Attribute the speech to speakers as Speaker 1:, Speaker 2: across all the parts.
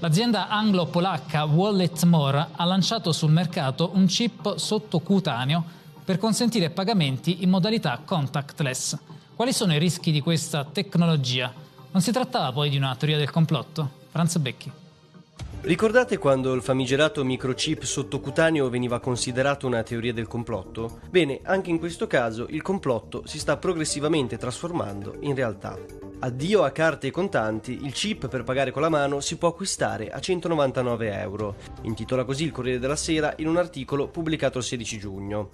Speaker 1: L'azienda anglo-polacca Walletmore ha lanciato sul mercato un chip sottocutaneo per consentire pagamenti in modalità contactless. Quali sono i rischi di questa tecnologia? Non si trattava poi di una teoria del complotto? Franz Becchi.
Speaker 2: Ricordate quando il famigerato microchip sottocutaneo veniva considerato una teoria del complotto? Bene, anche in questo caso il complotto si sta progressivamente trasformando in realtà. Addio a carte e contanti, il chip per pagare con la mano si può acquistare a 199 euro, intitola così il Corriere della Sera in un articolo pubblicato il 16 giugno.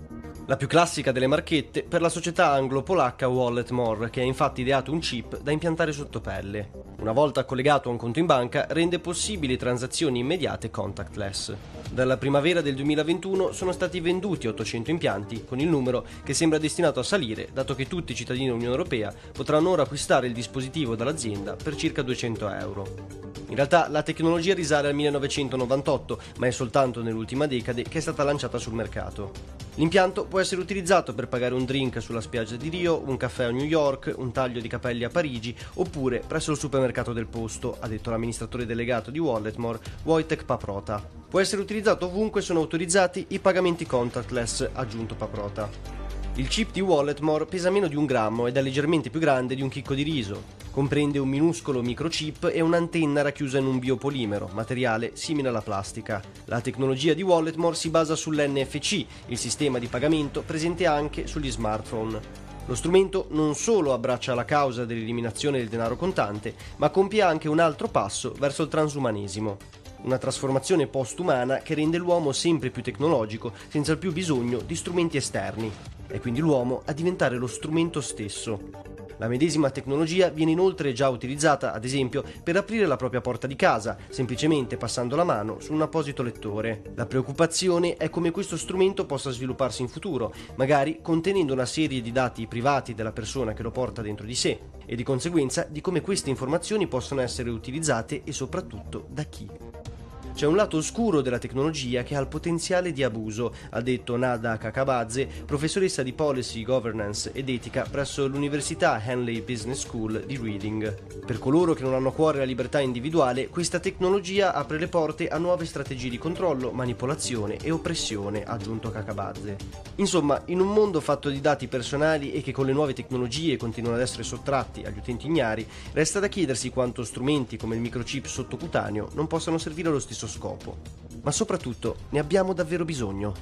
Speaker 2: La più classica delle marchette per la società anglo-polacca Walletmore, che ha infatti ideato un chip da impiantare sotto pelle. Una volta collegato a un conto in banca, rende possibili transazioni immediate contactless. Dalla primavera del 2021 sono stati venduti 800 impianti, con il numero che sembra destinato a salire, dato che tutti i cittadini dell'Unione Europea potranno ora acquistare il dispositivo dall'azienda per circa 200 euro. In realtà la tecnologia risale al 1998, ma è soltanto nell'ultima decade che è stata lanciata sul mercato. L'impianto può essere utilizzato per pagare un drink sulla spiaggia di Rio, un caffè a New York, un taglio di capelli a Parigi oppure presso il supermercato del posto, ha detto l'amministratore delegato di Walletmore, Wojtek Paprota. Può essere utilizzato ovunque sono autorizzati i pagamenti contactless, ha aggiunto Paprota. Il chip di Walletmore pesa meno di 1 grammo ed è leggermente più grande di un chicco di riso. Comprende un minuscolo microchip e un'antenna racchiusa in un biopolimero, materiale simile alla plastica. La tecnologia di Walletmore si basa sull'NFC, il sistema di pagamento presente anche sugli smartphone. Lo strumento non solo abbraccia la causa dell'eliminazione del denaro contante, ma compie anche un altro passo verso il transumanesimo. Una trasformazione post-umana che rende l'uomo sempre più tecnologico, senza più bisogno di strumenti esterni. È quindi l'uomo a diventare lo strumento stesso. La medesima tecnologia viene inoltre già utilizzata, ad esempio, per aprire la propria porta di casa, semplicemente passando la mano su un apposito lettore. La preoccupazione è come questo strumento possa svilupparsi in futuro, magari contenendo una serie di dati privati della persona che lo porta dentro di sé, e di conseguenza di come queste informazioni possono essere utilizzate e soprattutto da chi. C'è un lato oscuro della tecnologia che ha il potenziale di abuso, ha detto Nada Kakabadze, professoressa di Policy, Governance ed Etica presso l'Università Henley Business School di Reading. Per coloro che non hanno a cuore la libertà individuale, questa tecnologia apre le porte a nuove strategie di controllo, manipolazione e oppressione, ha aggiunto Kakabadze. Insomma, in un mondo fatto di dati personali e che con le nuove tecnologie continuano ad essere sottratti agli utenti ignari, resta da chiedersi quanto strumenti come il microchip sottocutaneo non possano servire allo stesso scopo. Ma soprattutto, ne abbiamo davvero bisogno?